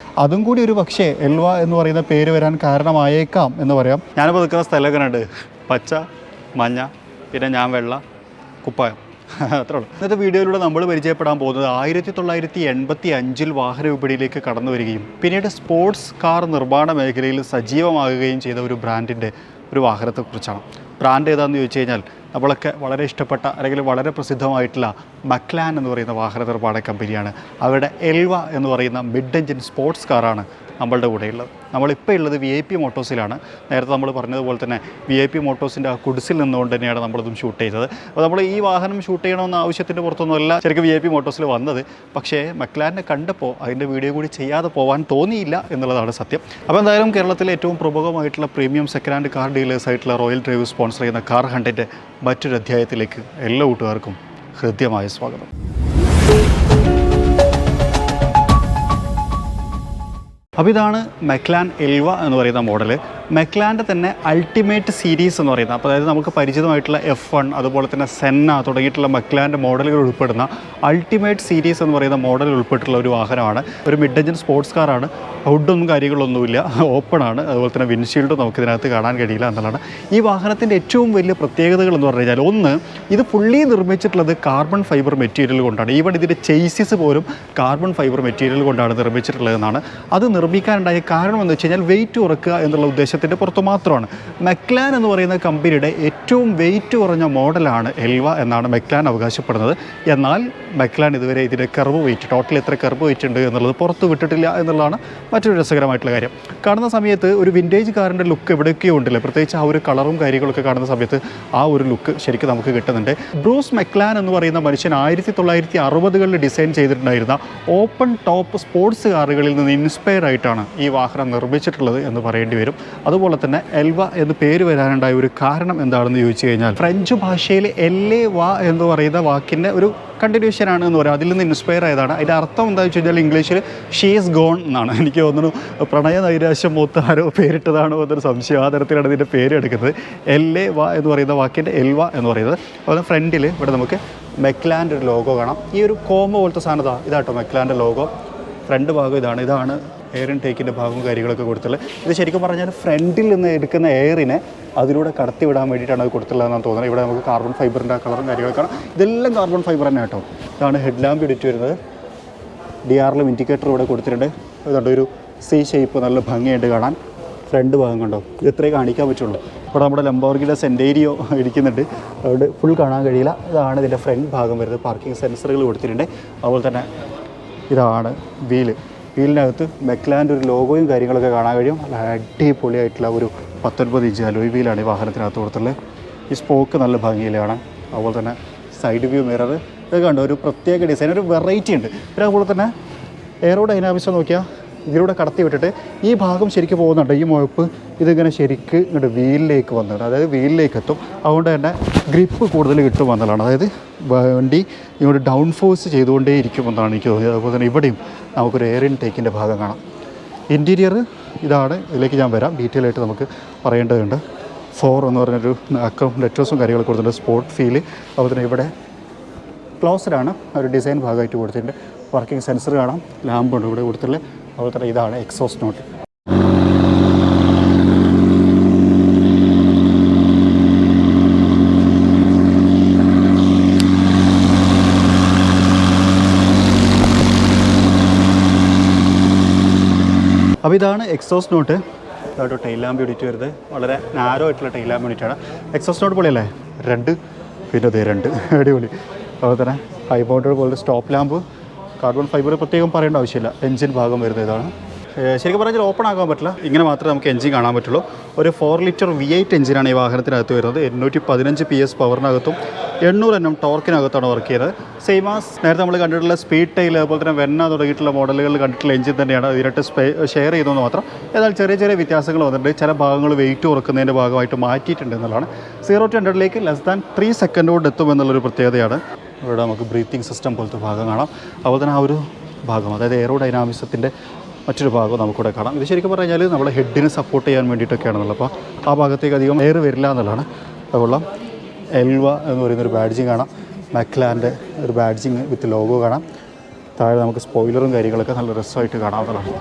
അതും കൂടി ഒരു പക്ഷേ എൽവ എന്ന് പറയുന്ന പേര് വരാൻ കാരണമായേക്കാം എന്ന് പറയാം. ഞാനിപ്പോൾ നിൽക്കുന്ന സ്ഥലമൊക്കെ ഉണ്ട്, പച്ച, മഞ്ഞ, പിന്നെ ഞാൻ വെള്ള, കുപ്പായം, അത്രേ ഉള്ളൂ. ഇന്നത്തെ വീഡിയോയിലൂടെ നമ്മൾ പരിചയപ്പെടാൻ പോകുന്നത് 1985 വാഹന വിപണിയിലേക്ക് കടന്നു വരികയും പിന്നീട് സ്പോർട്സ് കാർ നിർമ്മാണ മേഖലയിൽ സജീവമാകുകയും ചെയ്ത ഒരു ബ്രാൻഡിൻ്റെ ഒരു വാഹനത്തെക്കുറിച്ചാണ്. ബ്രാൻഡ് ഏതാണെന്ന് ചോദിച്ചു കഴിഞ്ഞാൽ നമ്മളൊക്കെ വളരെ ഇഷ്ടപ്പെട്ട അല്ലെങ്കിൽ വളരെ പ്രസിദ്ധമായിട്ടുള്ള മക്ലാൻ എന്ന് പറയുന്ന വാഹന നിർമ്മാണ കമ്പനിയാണ്. അവരുടെ എൽവ എന്ന് പറയുന്ന മിഡ് എഞ്ചിൻ സ്പോർട്സ് കാറാണ് നമ്മളുടെ കൂടെയുള്ളത്. നമ്മളിപ്പോൾ ഉള്ളത് VIP മോട്ടോഴ്സിലാണ്. നേരത്തെ നമ്മൾ പറഞ്ഞതുപോലെ തന്നെ VIP മോട്ടോഴ്സിൻ്റെ ആ കുടിസിൽ നിന്നുകൊണ്ട് തന്നെയാണ് നമ്മളിതും ഷൂട്ട് ചെയ്തത്. അപ്പോൾ നമ്മൾ ഈ വാഹനം ഷൂട്ട് ചെയ്യണമെന്ന ആവശ്യത്തിൻ്റെ പുറത്തൊന്നുമല്ല ശരിക്കും VIP മോട്ടോഴ്സിൽ വന്നത്. പക്ഷേ മക്ലാറിനെ കണ്ടപ്പോൾ അതിൻ്റെ വീഡിയോ കൂടി ചെയ്യാതെ പോകാൻ തോന്നിയില്ല എന്നുള്ളതാണ് സത്യം. അപ്പോൾ എന്തായാലും കേരളത്തിലെ ഏറ്റവും പ്രമുഖമായിട്ടുള്ള പ്രീമിയം സെക്കൻഡ് ഹാൻഡ് കാർ ഡീലേഴ്സായിട്ടുള്ള റോയൽ ഡ്രൈവ് സ്പോൺസർ ചെയ്യുന്ന കാർ ഹണ്ടിൻ്റെ മറ്റൊരു അധ്യായത്തിലേക്ക് എല്ലാ കൂട്ടുകാർക്കും ഹൃദ്യമായ സ്വാഗതം. അപ്പോൾ ഇതാണ് മക്ലാൻ എൽവ എന്ന് പറയുന്ന മോഡൽ. മക്ലാൻ്റെ തന്നെ അൾട്ടിമേറ്റ് സീരീസ് എന്ന് പറയുന്നത്, അപ്പോൾ അതായത് നമുക്ക് പരിചിതമായിട്ടുള്ള F1 അതുപോലെ തന്നെ സെന്ന തുടങ്ങിയിട്ടുള്ള മക്ലാൻ്റെ മോഡലുകൾ ഉൾപ്പെടുന്ന അൾട്ടിമേറ്റ് സീരീസ് എന്ന് പറയുന്ന മോഡൽ ഉൾപ്പെട്ടിട്ടുള്ള ഒരു വാഹനമാണ്. ഒരു മിഡ് എഞ്ചിൻ സ്പോർട്സ് കാറാണ്. ഹുഡൊന്നും കാര്യങ്ങളൊന്നുമില്ല, ഓപ്പൺ ആണ്. അതുപോലെ തന്നെ വിൻഷീൽഡും നമുക്കിതിനകത്ത് കാണാൻ കഴിയില്ല എന്നുള്ളതാണ് ഈ വാഹനത്തിൻ്റെ ഏറ്റവും വലിയ പ്രത്യേകതകൾ എന്ന് പറഞ്ഞു കഴിഞ്ഞാൽ. ഒന്ന്, ഇത് ഫുള്ളി നിർമ്മിച്ചിട്ടുള്ളത് കാർബൺ ഫൈബർ മെറ്റീരിയൽ കൊണ്ടാണ്. ഈവൻ ഇതിൻ്റെ ചേസിസ് പോലും കാർബൺ ഫൈബർ മെറ്റീരിയൽ കൊണ്ടാണ് നിർമ്മിച്ചിട്ടുള്ളതെന്നാണ്. അത് നിർമ്മിക്കാനുണ്ടായ കാരണം എന്ന് വെച്ച് കഴിഞ്ഞാൽ വെയിറ്റ് കുറക്കുക എന്നുള്ള ഉദ്ദേശത്തിൻ്റെ പുറത്ത് മാത്രമാണ്. മക്ലാൻ എന്ന് പറയുന്ന കമ്പനിയുടെ ഏറ്റവും വെയിറ്റ് കുറഞ്ഞ മോഡലാണ് എൽവ എന്നാണ് മക്ലാൻ അവകാശപ്പെടുന്നത്. എന്നാൽ മക്ലാൻ ഇതുവരെ ഇതിൻ്റെ കർവ് വെയിറ്റ്, ടോട്ടൽ എത്ര കർവ് വെയിറ്റ് ഉണ്ട് എന്നുള്ളത് പുറത്ത് വിട്ടിട്ടില്ല എന്നുള്ളതാണ് മറ്റൊരു രസകരമായിട്ടുള്ള കാര്യം. കാണുന്ന സമയത്ത് ഒരു വിൻറ്റേജ് കാറിൻ്റെ ലുക്ക് എവിടെയൊക്കെയോ ഉണ്ടല്ലോ, പ്രത്യേകിച്ച് ആ ഒരു കളറും കാര്യങ്ങളൊക്കെ കാണുന്ന സമയത്ത് ആ ഒരു ലുക്ക് ശരിക്കും നമുക്ക് കിട്ടുന്നുണ്ട്. ബ്രൂസ് മെക്ലാൻ എന്ന് പറയുന്ന മനുഷ്യൻ 1960കളിൽ ഡിസൈൻ ചെയ്തിട്ടുണ്ടായിരുന്ന ഓപ്പൺ ടോപ്പ് സ്പോർട്സ് കാറുകളിൽ നിന്ന് ഇൻസ്പയർ ആയിട്ടാണ് ഈ വാഹനം നിർമ്മിച്ചിട്ടുള്ളത് എന്ന് പറയേണ്ടി വരും. അതുപോലെ തന്നെ എൽവ എന്ന് പേര് വരാനുണ്ടായ ഒരു കാരണം എന്താണെന്ന് ചോദിച്ചു കഴിഞ്ഞാൽ ഫ്രഞ്ച് ഭാഷയിൽ എല്ലേ വാ എന്ന് പറയുന്ന വാക്കിൻ്റെ ഒരു കണ്ടിന്യൂഷൻ ആണ് എന്ന് പറയാം. അതിൽ നിന്ന് ഇൻസ്പയർ ആയതാണ്. അതിൻ്റെ അർത്ഥം എന്താണെന്ന് വെച്ച് കഴിഞ്ഞാൽ ഇംഗ്ലീഷിൽ ഷീ ഈസ് ഗോൺ എന്നാണ്. എനിക്ക് തോന്നുന്നു പ്രണയ നൈരാശ്യം മൂത്ത ആരോ പേരിട്ടതാണോ എന്നൊരു സംശയം. ആ തരത്തിലാണ് ഇതിൻ്റെ പേര് എടുക്കുന്നത്. എല്ലേ വാ എന്ന് പറയുന്ന വാക്കിൻ്റെ എൽവ എന്ന് പറയുന്നത്. അതുപോലെ ഫ്രണ്ടിൽ ഇവിടെ നമുക്ക് മെക്ലാൻ്റെ ഒരു ലോഗോ കാണാം. ഈ ഒരു കോമ്പ് പോലത്തെ സാധനത ഇതാട്ടോ മെക്ലാൻ്റെ ലോഗോ. ഫ്രണ്ട് ഭാഗം ഇതാണ് എയർ ഇൻടേക്കിൻ്റെ ഭാഗവും കാര്യങ്ങളൊക്കെ കൊടുത്തുള്ളത്. ഇത് ശരിക്കും പറഞ്ഞാൽ ഫ്രണ്ടിൽ നിന്ന് എടുക്കുന്ന എയറിനെ അതിലൂടെ കടത്തി വിടാൻ വേണ്ടിയിട്ടാണ് അത് കൊടുത്തുള്ളതെന്നാണ് തോന്നുന്നത്. ഇവിടെ നമുക്ക് കാർബൺ ഫൈബറിൻ്റെ കളറും കാര്യങ്ങളൊക്കെ കാണാം. ഇതെല്ലാം കാർബൺ ഫൈബർ തന്നെ കേട്ടോ. ഇതാണ് ഹെഡ് ലാമ്പ് ഇടിറ്റ് വരുന്നത്. DRLM ഇൻഡിക്കേറ്റർ ഇവിടെ കൊടുത്തിട്ടുണ്ട്. ഇതുണ്ട് ഒരു C ഷേപ്പ്, നല്ല ഭംഗിയായിട്ട് കാണാൻ. ഫ്രണ്ട് ഭാഗം കണ്ടോ, ഇത് ഇത്രയും കാണിക്കാൻ പറ്റുള്ളൂ. ഇവിടെ നമ്മുടെ ലംബോർഗിയുടെ സെൻറ്റേരിയോ ഇരിക്കുന്നുണ്ട്, അതുകൊണ്ട് ഫുൾ കാണാൻ കഴിയില്ല. ഇതാണ് ഇതിൻ്റെ ഫ്രണ്ട് ഭാഗം വരുന്നത്. പാർക്കിംഗ് സെൻസറുകൾ കൊടുത്തിട്ടുണ്ട്. അതുപോലെ തന്നെ ഇതാണ് വീലിനകത്ത് മെക്ലാൻ്റെ ഒരു ലോഗോയും കാര്യങ്ങളൊക്കെ കാണാൻ കഴിയും. നല്ല അടിപൊളിയായിട്ടുള്ള ഒരു 19 ഇഞ്ച് അലോയ് വീലാണ് ഈ വാഹനത്തിനകത്ത് കൊടുത്തുള്ളത്. ഈ സ്പോക്ക് നല്ല ഭംഗിയിലാണ്. അതുപോലെ തന്നെ സൈഡ് വ്യൂ മിറർ ഇതൊക്കെ കണ്ടോ, ഒരു പ്രത്യേക ഡിസൈൻ, ഒരു വെറൈറ്റി ഉണ്ട്. പിന്നെ അതുപോലെ തന്നെ എയറോ ഡൈനാമിക്സ് നോക്കിയാൽ ഇതിലൂടെ കടത്തി വിട്ടിട്ട് ഈ ഭാഗം ശരിക്കും പോകുന്നുണ്ട്. ഈ മുഴപ്പ് ഇതിങ്ങനെ ശരിക്ക് ഇങ്ങോട്ട് വീലിലേക്ക് വന്നിട്ട്, അതായത് വീലിലേക്ക് എത്തും. അതുകൊണ്ട് തന്നെ ഗ്രിപ്പ് കൂടുതൽ കിട്ടും എന്നുള്ളതാണ്. അതായത് വണ്ടി ഇങ്ങോട്ട് ഡൗൺ ഫോഴ്സ് ചെയ്തുകൊണ്ടേ ഇരിക്കുമെന്നാണ് എനിക്ക് തോന്നിയത്. അതുപോലെ തന്നെ ഇവിടെയും നമുക്കൊരു എയർ ഇൻടേക്കിൻ്റെ ഭാഗം കാണാം. ഇൻറ്റീരിയർ ഇതാണ്. ഇതിലേക്ക് ഞാൻ വരാം, ഡീറ്റെയിൽ ആയിട്ട് നമുക്ക് പറയേണ്ടതുണ്ട്. 4 എന്ന് പറഞ്ഞൊരു അക്കം ലെറ്റേഴ്സും കാര്യങ്ങളൊക്കെ കൊടുത്തിട്ടുണ്ട്. Sport feel. അതുപോലെ തന്നെ ഇവിടെ ക്ലോസ്ഡാണ്, ഒരു ഡിസൈൻ ഭാഗമായിട്ട് കൊടുത്തിട്ടുണ്ട്. വർക്കിംഗ് സെൻസർ കാണാം, ലാമ്പുണ്ട് ഇവിടെ കൊടുത്തിട്ടുള്ളത്. അതുപോലെ തന്നെ ഇതാണ് എക്സോസ്റ്റ് നോട്ട്. അപ്പോൾ ഇതാണ് എക്സോസ്റ്റ് നോട്ട്. ഇതായിട്ട് ടൈൽ ലാമ്പ് യൂണിറ്റ് വരുന്നത്. വളരെ നാരോ ആയിട്ടുള്ള ടൈൽ ലാമ്പ് യൂണിറ്റാണ്. എക്സോസ്റ്റ് നോട്ട് പൊളിയല്ലേ, 2 പിന്നെ 2 അടിപൊളി. അതുപോലെ തന്നെ ഹൈ മൗണ്ടഡ് പോലത്തെ സ്റ്റോപ്പ് ലാമ്പ്, കാർബൺ ഫൈബർ പ്രത്യേകം പറയേണ്ട ആവശ്യമില്ല. എൻജിൻ ഭാഗം വരുന്നത് ഇതാണ്. ശരിക്കും പറഞ്ഞാൽ ഓപ്പൺ ആക്കാൻ പറ്റില്ല, ഇങ്ങനെ മാത്രമേ നമുക്ക് എൻജിൻ കാണാൻ പറ്റുള്ളൂ. ഒരു 4 ലിറ്റർ V8 എഞ്ചിനാണ് ഈ വാഹനത്തിനകത്ത് വരുന്നത്. 815 PS പവറിനകത്തും 800 Nm ടോർക്കിനകത്താണ് വർക്ക് ചെയ്യുന്നത്. സെയിം ആസ് നേരത്തെ നമ്മൾ കണ്ടിട്ടുള്ള സ്പീഡ് ടൈൽ, അതുപോലെ തന്നെ വെന്ന തുടങ്ങിയിട്ടുള്ള മോഡലുകളിൽ കണ്ടിട്ടുള്ള എഞ്ചിൻ തന്നെയാണ്. ഇതിനായിട്ട് ഷെയർ ചെയ്തതെന്ന് മാത്രം. എന്നാൽ ചെറിയ വ്യത്യാസങ്ങൾ വന്നിട്ടുണ്ട്. ചില ഭാഗങ്ങൾ വെയിറ്റ് കുറക്കുന്നതിൻ്റെ ഭാഗമായിട്ട് മാറ്റിയിട്ടുണ്ട് എന്നുള്ളതാണ്. 0 to 100ലേക്ക് <3 സെക്കൻഡ് കൊണ്ട് എത്തുമെന്നുള്ളൊരു പ്രത്യേകതയാണ്. ഇവിടെ നമുക്ക് ബ്രീത്തിങ് സിസ്റ്റം പോലത്തെ ഭാഗം കാണാം. അതുപോലെ തന്നെ ആ ഒരു ഭാഗം, അതായത് എയറോ ഡൈനാമിക്സത്തിൻ്റെ മറ്റൊരു ഭാഗം നമുക്കിവിടെ കാണാം. ഇത് ശരിക്കും പറഞ്ഞാൽ നമ്മുടെ ഹെഡിനെ സപ്പോർട്ട് ചെയ്യാൻ വേണ്ടിയിട്ടൊക്കെയാണെന്നുള്ളത്. അപ്പോൾ ആ ഭാഗത്തേക്ക് അധികം എയർ വരില്ല എന്നുള്ളതാണ്. അതുപോലെ എൽവ എന്ന് പറയുന്നൊരു ബാഡ്ജിങ് കാണാം. മക്ലാൻ്റെ ഒരു ബാഡ്ജിങ് വിത്ത് ലോഗോ കാണാം. താഴെ നമുക്ക് സ്പോയിലറും കാര്യങ്ങളൊക്കെ നല്ല രസമായിട്ട് കാണാവുന്നതാണ്.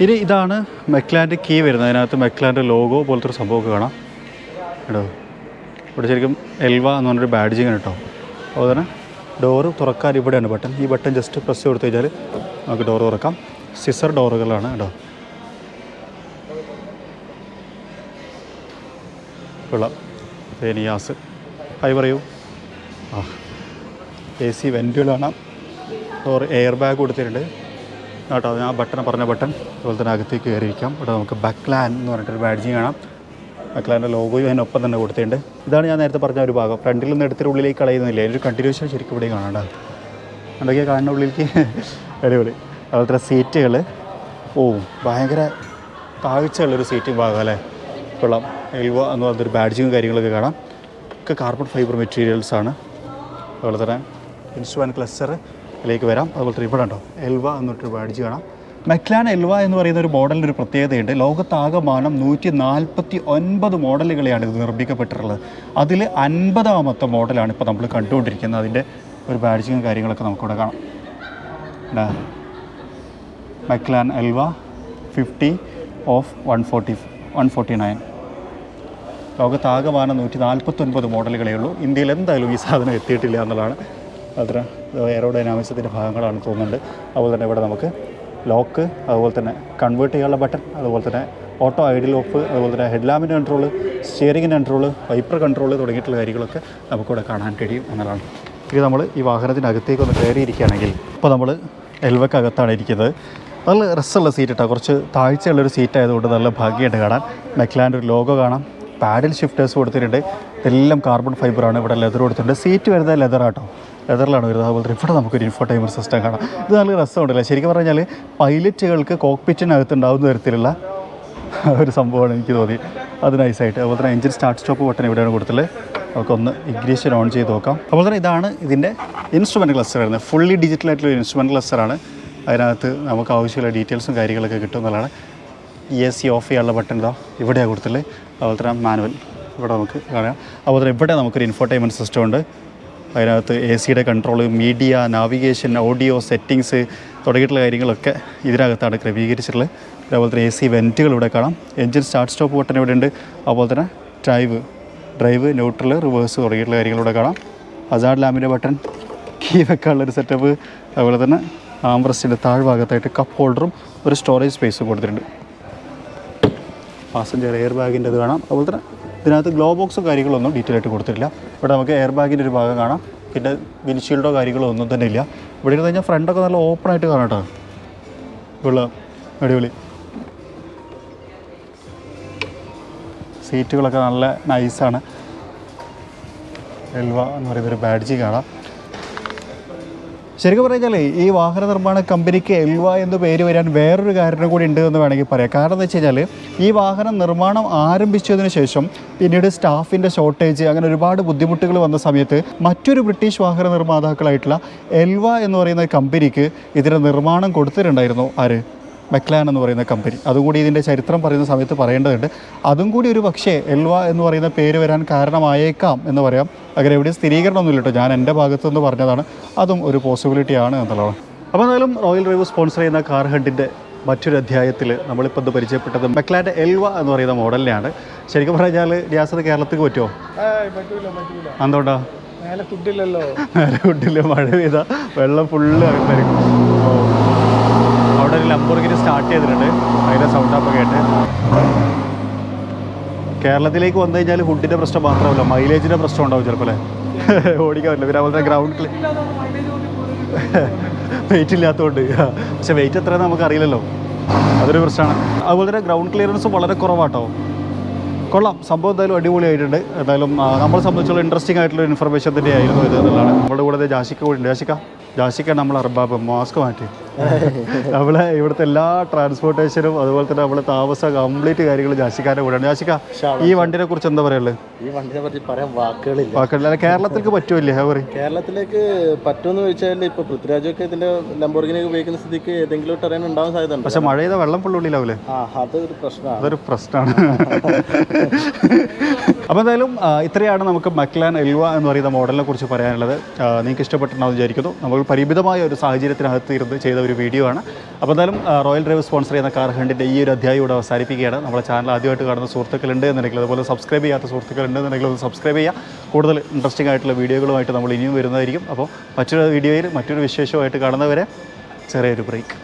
ഇനി ഇതാണ് മെക്ലാൻ്റെ കീ വരുന്നത്. അതിനകത്ത് മെക്ലാൻ്റെ ലോഗോ പോലത്തെ ഒരു സംഭവമൊക്കെ കാണാം കേട്ടോ. ഇവിടെ ശരിക്കും എൽവ എന്ന് പറഞ്ഞൊരു ബാഡ്ജിങ് കേട്ടോ. അതുപോലെ തന്നെ ഡോറ് തുറക്കാൻ ഇവിടെയാണ് ബട്ടൺ. ഈ ബട്ടൺ ജസ്റ്റ് പ്രസ് കൊടുത്തു കഴിഞ്ഞാൽ നമുക്ക് ഡോറ് തുറക്കാം. സിസർ ഡോറുകളാണ് കേട്ടോ. കൊള്ളാം. നിയാസ് ഹായ് പറയൂ. ആ AC വെൻറ്റുകൾ കാണാം. ഡോർ എയർ ബാഗ് കൊടുത്തിട്ടുണ്ട് കേട്ടോ. ഞാൻ ബട്ടൺ പറഞ്ഞ ബട്ടൺ അതുപോലെ തന്നെ അകത്തേക്ക് കയറിയിരിക്കാം. ഇവിടെ നമുക്ക് McLaren എന്ന് പറഞ്ഞിട്ടൊരു ബാഡ്ജിങ് കാണാം. McLarenൻ്റെ ലോഗോയും അതിനൊപ്പം തന്നെ കൊടുത്തിട്ടുണ്ട്. ഇതാണ് ഞാൻ നേരത്തെ പറഞ്ഞ ഒരു ഭാഗം. ഫ്രണ്ടിൽ നിന്ന് എടുത്തിട്ട് ഉള്ളിലേക്ക് കളയുന്നില്ല. അതിൻ്റെ കണ്ടിന്യൂഷൻ ശരിക്കും ഇവിടെയും കാണാം. എന്തൊക്കെയാണ് കാണുന്ന ഉള്ളിലേക്ക് അടിപൊളി. അതുപോലെ സീറ്റുകൾ ഭയങ്കര കാഴ്ചയുള്ളൊരു സീറ്റിംഗ് ഭാഗം അല്ലേ. കൊള്ളാം. എൽവ എന്ന് പറഞ്ഞൊരു ബാഡ്ജിങ്ങും കാര്യങ്ങളൊക്കെ കാണാം. ഒക്കെ കാർബൺ ഫൈബർ മെറ്റീരിയൽസാണ്. അതുപോലെ തന്നെ ഇൻസ്ട്രുമെൻറ്റ് ക്ലസ്റ്ററിലേക്ക് വരാം. അതുപോലെ തന്നെ ഇവിടെ ഉണ്ടോ എൽവ എന്നൊരു ബാഡ്ജ് കാണാം. McLaren എൽവ എന്ന് പറയുന്ന ഒരു മോഡലിൻ്റെ ഒരു പ്രത്യേകതയുണ്ട്. ലോകത്താകമാനം 149 മോഡലുകളെയാണ് ഇത് നിർമ്മിക്കപ്പെട്ടിട്ടുള്ളത്. അതിൽ 50ാമത്തെ മോഡലാണ് ഇപ്പോൾ നമ്മൾ കണ്ടുകൊണ്ടിരിക്കുന്നത്. അതിൻ്റെ ഒരു ബാഡ്ജിങ്ങും കാര്യങ്ങളൊക്കെ നമുക്കിവിടെ കാണാം. McLaren Elva 50 of 149. ലോകത്താകമാനം 149 മോഡലുകളേ ഉള്ളൂ. ഇന്ത്യയിൽ എന്തായാലും ഈ സാധനം എത്തിയിട്ടില്ല എന്നുള്ളതാണ്. അത്ര എയറോഡൈനാമിക്സത്തിൻ്റെ ഭാഗങ്ങളാണ് തോന്നുന്നുണ്ട്. അതുപോലെ തന്നെ ഇവിടെ നമുക്ക് ലോക്ക്, അതുപോലെ തന്നെ കൺവേർട്ട് ചെയ്യാനുള്ള ബട്ടൺ, അതുപോലെ തന്നെ ഓട്ടോ ഐഡിൽ ഓഫ്, അതുപോലെ തന്നെ ഹെഡ്ലാമ്പിൻ്റെ കൺട്രോൾ, സ്റ്റിയറിങ്ങിൻ്റെ കൺട്രോൾ, വൈപ്പർ കൺട്രോൾ തുടങ്ങിയിട്ടുള്ള കാര്യങ്ങളൊക്കെ നമുക്കിവിടെ കാണാൻ കഴിയും എന്നുള്ളതാണ്. ഇത് നമ്മൾ ഈ വാഹനത്തിനകത്തേക്ക് ഒന്ന് കയറിയിരിക്കുകയാണെങ്കിൽ ഇപ്പോൾ നമ്മൾ എൽവക്കകത്താണ് ഇരിക്കുന്നത്. നല്ല രസമുള്ള സീറ്റ് കേട്ടോ. കുറച്ച് താഴ്ചയുള്ളൊരു സീറ്റ് ആയതുകൊണ്ട് നല്ല ഭംഗിയായിട്ട് കാണാൻ. McLarenൻ്റെ ഒരു ലോഗോ കാണാം. പാഡിൽ ഷിഫ്റ്റേഴ്സ് കൊടുത്തിട്ടുണ്ട്. ഇതെല്ലാം കാർബൺ ഫൈബറാണ്. ഇവിടെ ലെതർ കൊടുത്തിട്ടുണ്ട്. സീറ്റ് വരുന്നത് ലെതറാട്ടോ, ലെതറിലാണ് വരുന്നത്. അതുപോലെ ഇവിടെ നമുക്കൊരു ഇൻഫോർടൈൻമെൻറ്റ് സിസ്റ്റം കാണാം. ഇത് നല്ല രസമുണ്ടല്ലേ. ശരിക്കും പറഞ്ഞാൽ പൈലറ്റുകൾക്ക് കോക്പിറ്റിനകത്ത് ഉണ്ടാകുന്ന തരത്തിലുള്ള ഒരു സംഭവമാണ് എനിക്ക് തോന്നി. അത് നൈസായിട്ട്. അതുപോലെ തന്നെ എഞ്ചിൻ സ്റ്റാർട്ട് സ്റ്റോപ്പ് ബട്ടൺ ഇവിടെയാണ് കൊടുത്തത്. നമുക്കൊന്ന് ഇഗ്നിഷൻ ഓൺ ചെയ്ത് നോക്കാം. അതുപോലെ തന്നെ ഇതാണ് ഇതിൻ്റെ ഇൻസ്ട്രുമെൻറ്റ് ക്ലസ്റ്റർ വരുന്നത്. ഫുള്ളി ഡിജിറ്റലായിട്ടുള്ള ഇൻസ്ട്രുമെൻറ്റ് ക്ലസ്റ്ററാണ്. അതിനകത്ത് നമുക്ക് ആവശ്യമുള്ള ഡീറ്റെയിൽസും കാര്യങ്ങളൊക്കെ കിട്ടും എന്നുള്ളതാണ്. AC ഓഫ് ചെയ്യാനുള്ള ബട്ടൺ ഇതാ ഇവിടെയാണ് കൊടുത്തില്ലേ. അതുപോലെ തന്നെ മാനുവൽ ഇവിടെ നമുക്ക് കാണാം. അതുപോലെ തന്നെ ഇവിടെ നമുക്കൊരു ഇൻഫോർടൈൻമെൻറ്റ് സിസ്റ്റം ഉണ്ട്. അതിനകത്ത് AC-യുടെ control, media, navigation, audio, settings തുടങ്ങിയിട്ടുള്ള കാര്യങ്ങളൊക്കെ ഇതിനകത്താണ് ക്രമീകരിച്ചിട്ടുള്ളത്. അതുപോലെ തന്നെ AC വെൻറ്റുകൾ ഇവിടെ കാണാം. എഞ്ചിൻ സ്റ്റാർട്ട് സ്റ്റോപ്പ് ബട്ടൺ ഇവിടെ ഉണ്ട്. അതുപോലെ തന്നെ ഡ്രൈവ്, ന്യൂട്രൽ, റിവേഴ്സ് തുടങ്ങിയിട്ടുള്ള കാര്യങ്ങളിവിടെ കാണാം. ഹസാർഡ് ലാമ്പിൻ്റെ ബട്ടൺ, കീ വെക്കാനുള്ളൊരു സെറ്റപ്പ്, അതുപോലെ തന്നെ ആംബ്രസ്റ്റിൻ്റെ താഴ്ഭാഗത്തായിട്ട് കപ്പ് ഹോൾഡറും ഒരു സ്റ്റോറേജ് സ്പേസും കൊടുത്തിട്ടുണ്ട്. പാസഞ്ചർ എയർ ബാഗിൻ്റെ ഇത് കാണാം. അതുപോലെ തന്നെ ഇതിനകത്ത് ഗ്ലോ ബോക്സും കാര്യങ്ങളൊന്നും ഡീറ്റെയിൽ ആയിട്ട് കൊടുത്തിട്ടില്ല. ഇവിടെ നമുക്ക് എയർ ബാഗിൻ്റെ ഒരു ഭാഗം കാണാം. പിന്നെ വിൻഷീൽഡോ കാര്യങ്ങളോ ഒന്നും തന്നെ ഇല്ല. ഇവിടെ ഇരുന്ന് കഴിഞ്ഞാൽ ഫ്രണ്ടൊക്കെ നല്ല ഓപ്പണായിട്ട് കാണാം കേട്ടോ. ഉള്ള അടിപൊളി സീറ്റുകളൊക്കെ നല്ല നൈസാണ്. എൽവ എന്ന് പറയുന്നൊരു ബാഡ്ജി കാണാം. ശരിക്കും പറഞ്ഞാൽ ഈ വാഹന നിർമ്മാണ കമ്പനിക്ക് എൽവ എന്ന് പേര് വരാൻ വേറൊരു കാരണം കൂടി ഉണ്ട് എന്ന് വേണമെങ്കിൽ പറയാം. കാരണം എന്ന് വെച്ച് കഴിഞ്ഞാൽ ഈ വാഹനം നിർമ്മാണം ആരംഭിച്ചതിന് ശേഷം പിന്നീട് സ്റ്റാഫിൻ്റെ ഷോർട്ടേജ് അങ്ങനെ ഒരുപാട് ബുദ്ധിമുട്ടുകൾ വന്ന സമയത്ത് മറ്റൊരു ബ്രിട്ടീഷ് വാഹന നിർമ്മാതാക്കളായിട്ടുള്ള എൽവ എന്ന് പറയുന്ന കമ്പനിക്ക് ഇതിൻ്റെ നിർമ്മാണം കൊടുത്തിട്ടുണ്ടായിരുന്നു. ആര്? McLaren എന്ന് പറയുന്ന കമ്പനി. അതുകൂടി ഇതിൻ്റെ ചരിത്രം പറയുന്ന സമയത്ത് പറയേണ്ടതുണ്ട്. അതും കൂടി ഒരു പക്ഷേ എൽവ എന്ന് പറയുന്ന പേര് വരാൻ കാരണമായേക്കാം എന്ന് പറയാം. അങ്ങനെ എവിടെയും സ്ഥിരീകരണമൊന്നുമില്ല കേട്ടോ. ഞാൻ എൻ്റെ ഭാഗത്തുനിന്ന് പറഞ്ഞതാണ്. അതും ഒരു പോസിബിലിറ്റിയാണ് എന്നുള്ളതാണ്. അപ്പോൾ എന്തായാലും റോയൽ ഡ്രൈവ് സ്പോൺസർ ചെയ്യുന്ന കാർ ഹണ്ടിൻ്റെ മറ്റൊരു അധ്യായത്തിൽ നമ്മളിപ്പോൾ ഇത് പരിചയപ്പെട്ടത് McLaren എൽവ എന്ന് പറയുന്ന മോഡലിനെയാണ്. ശരിക്കും പറഞ്ഞാൽ ഗ്യാസ് കേരളത്തിൽ പറ്റുമോ? എന്തുകൊണ്ടാ? മേലെ ഫുഡില്ല. മഴ പെയ്താൽ വെള്ളം ഫുള്ള് അകത്തായിരിക്കും. അവിടെ ഒരു ലംബോർഗിനി സ്റ്റാർട്ട് ചെയ്തിട്ടുണ്ട്. അതിൻ്റെ സൗണ്ടാപ്പൊക്കെ കേട്ട് കേരളത്തിലേക്ക് വന്നു കഴിഞ്ഞാൽ ഫുഡിൻ്റെ പ്രശ്നം മാത്രമല്ല, മൈലേജിൻ്റെ പ്രശ്നം ഉണ്ടാവും ചിലപ്പോൾ. ഓടിക്കാൻ പറ്റില്ല. പിന്നെ അതുപോലെ ഗ്രൗണ്ടിൽ വെയിറ്റ് ഇല്ലാത്തതുകൊണ്ട്. പക്ഷേ വെയിറ്റ് എത്രയെന്ന് നമുക്ക് അറിയില്ലല്ലോ, അതൊരു പ്രശ്നമാണ്. അതുപോലെ തന്നെ ഗ്രൗണ്ട് ക്ലിയറൻസും വളരെ കുറവാട്ടോ. കൊള്ളാം, സംഭവം എന്തായാലും അടിപൊളിയായിട്ടുണ്ട്. എന്തായാലും നമ്മളെ സംബന്ധിച്ചുള്ള ഇൻട്രസ്റ്റിംഗ് ആയിട്ടുള്ള ഇൻഫർമേഷൻ തന്നെയായിരുന്നു ഇത് എന്നുള്ളതാണ്. നമ്മുടെ കൂടെ ജാസിക്ക കൂടി ഉണ്ട്. ജാസിക്ക നമ്മൾ അർബാബ് മാസ്ക് മാറ്റി നമ്മളെ ഇവിടുത്തെ എല്ലാ ട്രാൻസ്പോർട്ടേഷനും അതുപോലെ തന്നെ നമ്മളെ താമസം കംപ്ലീറ്റ് കാര്യങ്ങൾ ജാസിക്കാരുടെ കൂടെയാണ്. ജാസിക്ക, ഈ വണ്ടിനെ കുറിച്ച് എന്താ പറയുള്ളത്? ഈ വണ്ടിനെ പറ്റി പറയാൻ വാക്കുകളില്ല. കേരളത്തിലേക്ക് പറ്റുമല്ലേ? കേരളത്തിലേക്ക് പറ്റുമെന്ന് ചോദിച്ചാൽ ഇപ്പോൾ പൃഥ്വിരാജൊക്കെ ഇതിന്റെ ലംബോർഗിനിയൊക്കെ ഉപയോഗിക്കുന്ന സ്ഥിതിക്ക് ഏതെങ്കിലും ടെറൈൻ ഉണ്ടാവാൻ സാധ്യത. പക്ഷെ മഴ ചെയ്ത വെള്ളം ഫുള്ളുള്ളിലാവൂലേ? അതൊരു പ്രശ്നമാണ്. അപ്പോൾ എന്തായാലും ഇത്രയാണ് നമുക്ക് McLaren എൽവ എന്ന് പറയുന്ന മോഡലിനെ കുറിച്ച് പറയാനുള്ളത്. നിങ്ങൾക്ക് ഇഷ്ടപ്പെട്ടിട്ടുണ്ടാവും വിചാരിക്കുന്നു. നമ്മൾ പരിമിതമായ ഒരു സാഹചര്യത്തിനകത്ത് ഇരുന്ന് ചെയ്ത ഒരു വീഡിയോ ആണ്. അപ്പോൾ എന്തായാലും റോയൽ ഡ്രൈവ് സ്പോൺസർ ചെയ്യുന്ന കാർ ഹണ്ടിൻ്റെ ഈ ഒരു അധ്യായം ഇവിടെ അവസാനിപ്പിക്കുകയാണ്. നമ്മുടെ ചാനൽ ആദ്യമായിട്ട് കാണുന്ന സുഹൃത്തുക്കളുണ്ട് എന്നുണ്ടെങ്കിൽ, അതുപോലെ സബ്സ്ക്രൈബ് ചെയ്യാത്ത സുഹൃത്തുക്കളുണ്ട് എന്നുണ്ടെങ്കിൽ ഒന്ന് സബ്സ്ക്രൈബ് ചെയ്യുക. കൂടുതൽ ഇൻട്രസ്റ്റിംഗ് ആയിട്ടുള്ള വീഡിയോകളുമായിട്ട് നമ്മൾ ഇനിയും വരുന്നതായിരിക്കും. അപ്പോൾ മറ്റൊരു വീഡിയോയിൽ മറ്റൊരു വിശേഷമായിട്ട് കാണുന്നവരെ ചെറിയൊരു ബ്രേക്ക്.